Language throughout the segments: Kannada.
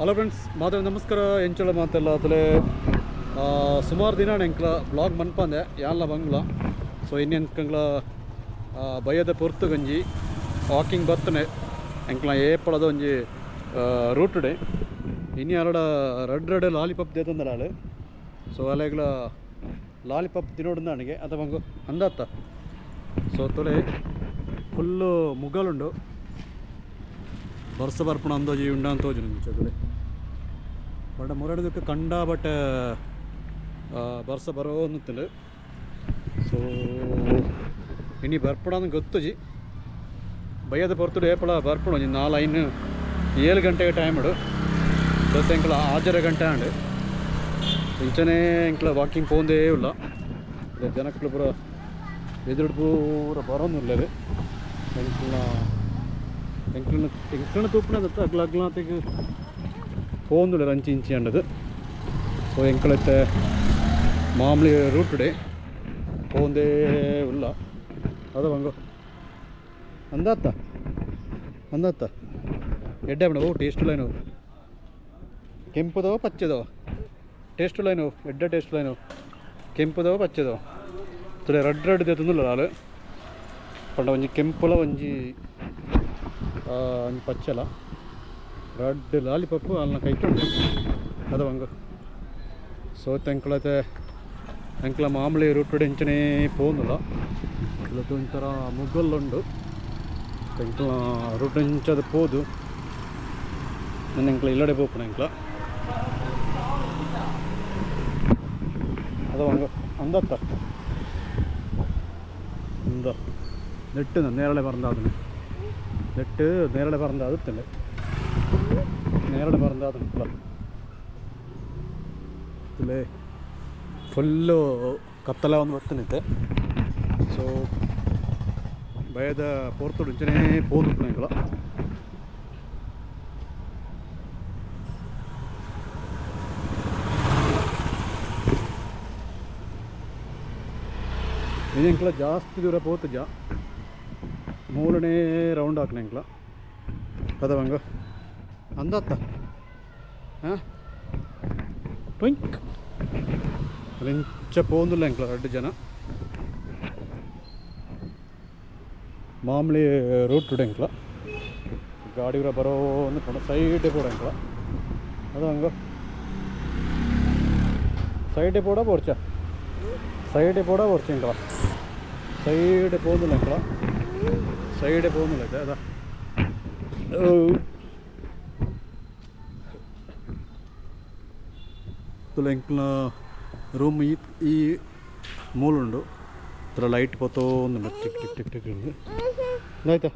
ಹಲೋ ಫ್ರೆಂಡ್ಸ್, ಮಾಧವ್ ನಮಸ್ಕಾರ. ಎಂಚಲ ಮಾತೆಲ್ಲ ಅತಲೆ ಸುಮಾರು ದಿನ ಎಂಕ್ಲ ಬ್ಲಾಗ್ ಮನ್ಪಂದೆ ಯಾನ್ಲ ಬಂಗ್ಲ. ಸೊ ಇನ್ನೆಂಕಂಗ್ಲ ಬಯ್ಯದ ಪೊರ್ತು ಗಂಜಿ ವಾಕಿಂಗ್ ಬರ್ತನೆ ಎಂಕ್ಲ ಏಪಳದ ಒಂಜಿ ರೂಟ್ ಡೇ ಇನ್ನು ಎರಡು ರೆಡ್ ಲಾಲಿಪಾಪ್ ದೇತಂದಲ್ಲ ಆಳು. ಸೊ ಅಲೆಗ್ಲ ಲಾಲಿಪಾಪ್ ತಿನ್ನೋಡು ನನಗೆ ಅಥವಾ ಹಂಗೆ ಅಂದತ್ತ. ಸೊ ತೊಲೆ ಫುಲ್ಲು ಮುಗಲುಂಡು ಬರ್ಸ ಬರ್ಪಣ ಅಂದೋಜಿ ಉಂಡ ಅಂತ ಹೋಜು ನಂಗೆ ಚೊಗಲೆ ಬಟ್ ಮುರಡದಕ್ಕೆ ಕಂಡ ಬಟ್ ಬರ್ಸ ಬರೋ ಅನ್ನುತ್ತಿಲ್ಲ. ಸೊ ಇನ್ನು ಬರ್ಪಣ ಅಂತ ಗೊತ್ತುಜಿ ಬಯ್ಯದ ಪೊರ್ತುಡು ಏಪಳ ಬರ್ಪಣ ಒಂಜಿ 4-7 ಗಂಟೆಗೆ ಟೈಮ್ ಇಡು. ಜೊತೆ ಎಂಕ್ಲ 6 ಗಂಟೆ ಆಂಡು ಇಂಚನೇ ಎಂಕ್ಲ ವಾಕಿಂಗ್ ಪೋಂದೇ ಇಲ್ಲ. ಜನಕ್ಕಳು ಪೂರ ಎದುರು ಪೂರ ಬರೋದಿಲ್ಲ. ಎಂಕ್ಲನ ತೂಪಿನದತ್ತ ಅಗ್ಲಗ್ಲಾತಿಗೆ പോകുന്നില്ല ഒരു 5 ഇഞ്ച് കണ്ടത്. സോ എങ്കളത്തെ മാമൂലി റൂട്ടുടെ പോകുന്നേ ഉള്ള അത് വാങ്ങോ ಅಂದಾತ ಎಡ್ಡೆ ಬಣ್ಣ ಓ ಟೇಸ್ಟುಲೈನು ಕೆಂಪುದವ ಪಚ್ಚದವ ಟೇಸ್ಟುಲೈನು ಎಡ್ಡೆ ಟೇಸ್ಟುಲೈನು ಕೆಂಪುದವ ಪಚ್ಚದವ ತುಳೆ ರೆಡ್ ತೆತ್ತಂದಿಲ್ಲ ಆಳು ಪಂಡ ಒಂಜಿ ಕೆಂಪುಲ ಒಂಜಿ ಪಚ್ಚಲ ರೆಡ್ ಲಾಲಿಪಾಪು ಅಲ್ಲ ಕೈಕೊಂಡು ಅದು ಹಂಗ. ಸೊ ಎಂಕ್ಲತೆ ಎಂಕ್ಲ ಮಾಮೂಲಿ ರೂಟುಡೆ ಇಂಚನೇ പോകുന്നില്ല. ಇಲ್ಲದು ಒಂಥರ ಮುಗಲ್ಲುಂಡು ಎಂಕ್ಲ ರೂಟ್ ಇಂಚದು ಪೋದು ನನ್ನ ಎಂಕ್ಲ ಇಲ್ಲಡೆ ಪೋಪುಣ ಎಂಕ್ಲ ಅದು ಹಂಗ ಅಂದತ್ತ എന്താ നെട്ട് നേരളെ പറഞ്ഞാതിന് നെട്ട് നേരളെ പറഞ്ഞാതില്ലേ നേരಳೆ പറഞ്ഞാതില്ല ഇതിലെ ಫುಲ್ಲು ಕತ್ತಲ ಒಂದು ಬರ್ತಾನೈತೆ. ಸೊ ಭಯದ ಪೋರ್ತೋಡು ಇಂಚನೇ ಪೋದು ಎಂಕ್ಲ ಎಂಕ್ಲ ಜಾಸ್ತಿ ದೂರ ಪೋತುಜ ಮೂರನೇ ರೌಂಡ್ ಹಾಕ್ನ ಎಂಕ್ಲ ಕದವಂಗ ಅಂದತ್ತ ಹಾಂ ಟ್ವಿಂಕ್ ಅಲ್ಲಿಂಚ പോകുന്നില്ല ಎಂಕ್ಲ 2 ಜನ ಮಾಮೂಲಿ ರೂಟ್ ಎಂಕ್ಲ ಗಾಡಿ ಬರೋ ಅಂದ್ಕೊಂಡು ಸೈಡೇ ಪೋಡ ಎಂಕ್ಲ ಅದು ಹಂಗ ಸೈಡೇ ಪೋಡ ಪೋರ್ಚ സൈഡ് പോടാ കുറച്ചെങ്കളാ സൈഡ് പോകുന്നില്ല എങ്കളാ സൈഡ് പോകുന്നില്ല ഇത് അതാ ಎಂಕ್ಲ ರೂಮ್ ಈ ಮೂಲುಂಡು ಇತರ ಲೈಟ್ ಪೋತೋಂದುಂಡು ಟಿಕ್ ಟಿಕ್ ಟಿಕ್ ಟಿಕ್ ಉಂಡು ಇಂದಾಯ್ತಾ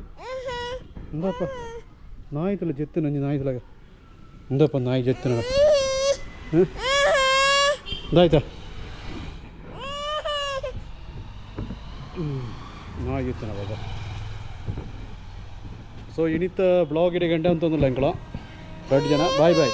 ಇಂದಪ್ಪ ನಾಯಿತಲ್ಲ ಜೆತ್ತು ನಂಜಿ ನಾಯಿತಲಾಗ ಇಂದಪ್ಪ ನಾಯಿ ಜೆತ್ತಿನ ಇಂದಾಯ್ತಾ ನಾಗಿತ್ತನವಾಗ. ಸೊ ಇನಿತ್ತ ಬ್ಲಾಗ್ ಇಡೇ ಗಂಟೆ ಅಂತಂದಿಲ್ಲ ಎಂಕ್ಲ 2 ಜನ ಬಾಯ್ ಬಾಯ್.